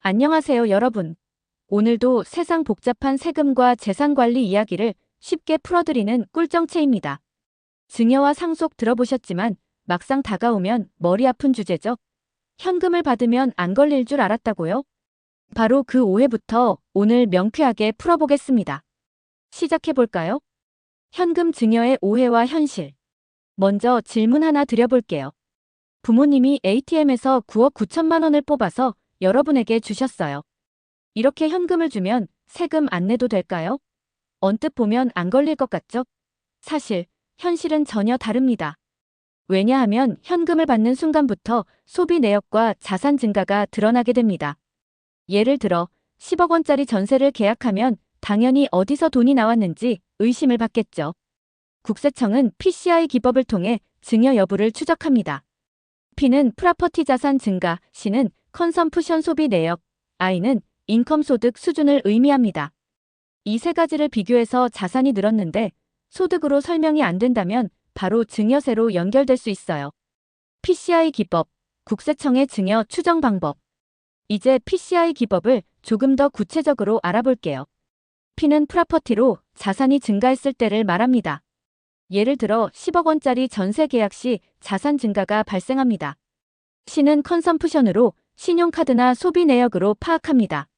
안녕하세요, 여러분. 오늘도 세상 복잡한 세금과 재산 관리 이야기를 쉽게 풀어드리는 꿀정체입니다. 증여와 상속 들어보셨지만 막상 다가오면 머리 아픈 주제죠. 현금을 받으면 안 걸릴 줄 알았다고요? 바로 그 오해부터 오늘 명쾌하게 풀어보겠습니다. 시작해볼까요? 현금 증여의 오해와 현실. 먼저 질문 하나 드려볼게요. 부모님이 ATM에서 9억 9천만 원을 뽑아서 여러분에게 주셨어요. 이렇게 현금을 주면 세금 안 내도 될까요? 언뜻 보면 안 걸릴 것 같죠? 사실, 현실은 전혀 다릅니다. 왜냐하면 현금을 받는 순간부터 소비 내역과 자산 증가가 드러나게 됩니다. 예를 들어, 10억 원짜리 전세를 계약하면 당연히 어디서 돈이 나왔는지 의심을 받겠죠. 국세청은 PCI 기법을 통해 증여 여부를 추적합니다. P는 프라퍼티 자산 증가, C는 컨섬프션 소비 내역, I는 인컴 소득 수준을 의미합니다. 이 세 가지를 비교해서 자산이 늘었는데 소득으로 설명이 안 된다면 바로 증여세로 연결될 수 있어요. PCI 기법, 국세청의 증여 추정 방법. 이제 PCI 기법을 조금 더 구체적으로 알아볼게요. P는 프라퍼티로 자산이 증가했을 때를 말합니다. 예를 들어 10억 원짜리 전세 계약 시 자산 증가가 발생합니다. C는 컨섬프션으로 신용카드나 소비 내역으로 파악합니다.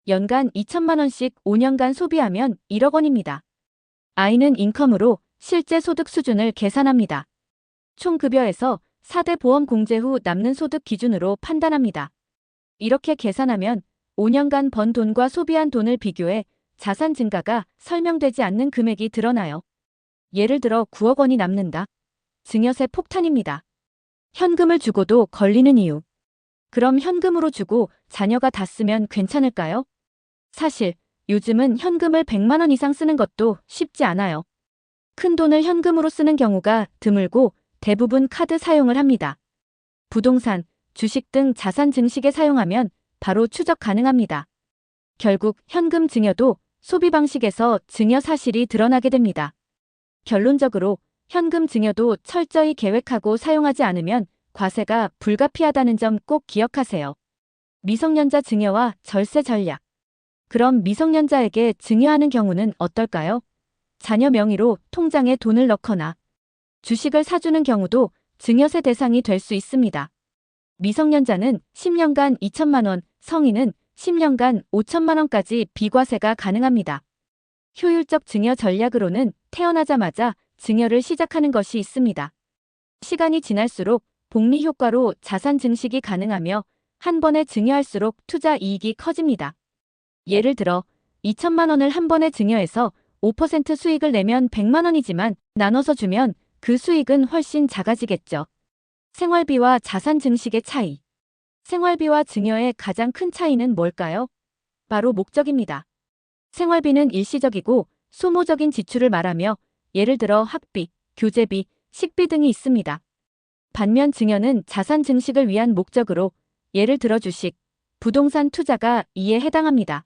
연간 2천만 원씩 5년간 소비하면 1억 원입니다. I는 인컴으로 실제 소득 수준을 계산합니다. 총급여에서 4대 보험 공제 후 남는 소득 기준으로 판단합니다. 이렇게 계산하면 5년간 번 돈과 소비한 돈을 비교해 자산 증가가 설명되지 않는 금액이 드러나요. 예를 들어 9억 원이 남는다. 증여세 폭탄입니다. 현금을 주고도 걸리는 이유. 그럼 현금으로 주고 자녀가 다 쓰면 괜찮을까요? 사실 요즘은 현금을 100만 원 이상 쓰는 것도 쉽지 않아요. 큰 돈을 현금으로 쓰는 경우가 드물고 대부분 카드 사용을 합니다. 부동산, 주식 등 자산 증식에 사용하면 바로 추적 가능합니다. 결국 현금 증여도 소비 방식에서 증여 사실이 드러나게 됩니다. 결론적으로 현금 증여도 철저히 계획하고 사용하지 않으면 과세가 불가피하다는 점 꼭 기억하세요. 미성년자 증여와 절세 전략. 그럼 미성년자에게 증여하는 경우는 어떨까요? 자녀 명의로 통장에 돈을 넣거나 주식을 사주는 경우도 증여세 대상이 될 수 있습니다. 미성년자는 10년간 2천만 원, 성인은 10년간 5천만 원까지 비과세가 가능합니다. 효율적 증여 전략으로는 태어나자마자 증여를 시작하는 것이 있습니다. 시간이 지날수록 복리 효과로 자산 증식이 가능하며 한 번에 증여할수록 투자 이익이 커집니다. 예를 들어 2천만 원을 한 번에 증여해서 5% 수익을 내면 100만 원이지만 나눠서 주면 그 수익은 훨씬 작아지겠죠. 생활비와 자산 증식의 차이. 생활비와 증여의 가장 큰 차이는 뭘까요? 바로 목적입니다. 생활비는 일시적이고 소모적인 지출을 말하며 예를 들어 학비, 교재비, 식비 등이 있습니다. 반면 증여는 자산 증식을 위한 목적으로 예를 들어 주식, 부동산 투자가 이에 해당합니다.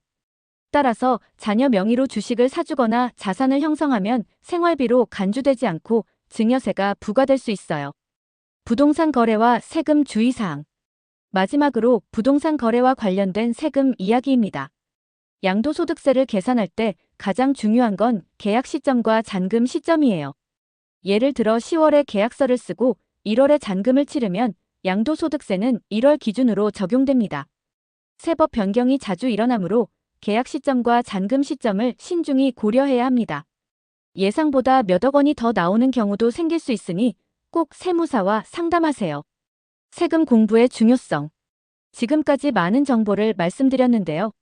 따라서 자녀 명의로 주식을 사주거나 자산을 형성하면 생활비로 간주되지 않고 증여세가 부과될 수 있어요. 부동산 거래와 세금 주의사항. 마지막으로 부동산 거래와 관련된 세금 이야기입니다. 양도소득세를 계산할 때 가장 중요한 건 계약 시점과 잔금 시점이에요. 예를 들어 10월에 계약서를 쓰고 1월에 잔금을 치르면 양도소득세는 1월 기준으로 적용됩니다. 세법 변경이 자주 일어나므로 계약 시점과 잔금 시점을 신중히 고려해야 합니다. 예상보다 몇억 원이 더 나오는 경우도 생길 수 있으니 꼭 세무사와 상담하세요. 세금 공부의 중요성. 지금까지 많은 정보를 말씀드렸는데요.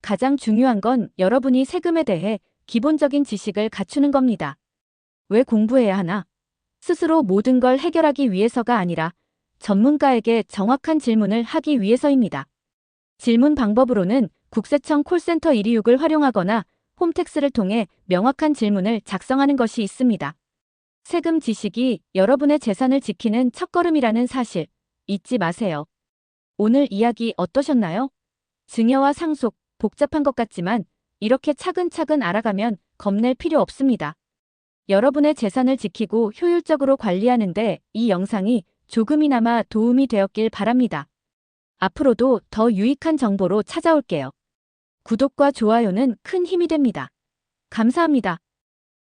가장 중요한 건 여러분이 세금에 대해 기본적인 지식을 갖추는 겁니다. 왜 공부해야 하나? 스스로 모든 걸 해결하기 위해서가 아니라 전문가에게 정확한 질문을 하기 위해서입니다. 질문 방법으로는 국세청 콜센터 126을 활용하거나 홈택스를 통해 명확한 질문을 작성하는 것이 있습니다. 세금 지식이 여러분의 재산을 지키는 첫걸음이라는 사실 잊지 마세요. 오늘 이야기 어떠셨나요? 증여와 상속, 복잡한 것 같지만 이렇게 차근차근 알아가면 겁낼 필요 없습니다. 여러분의 재산을 지키고 효율적으로 관리하는데 이 영상이 조금이나마 도움이 되었길 바랍니다. 앞으로도 더 유익한 정보로 찾아올게요. 구독과 좋아요는 큰 힘이 됩니다. 감사합니다.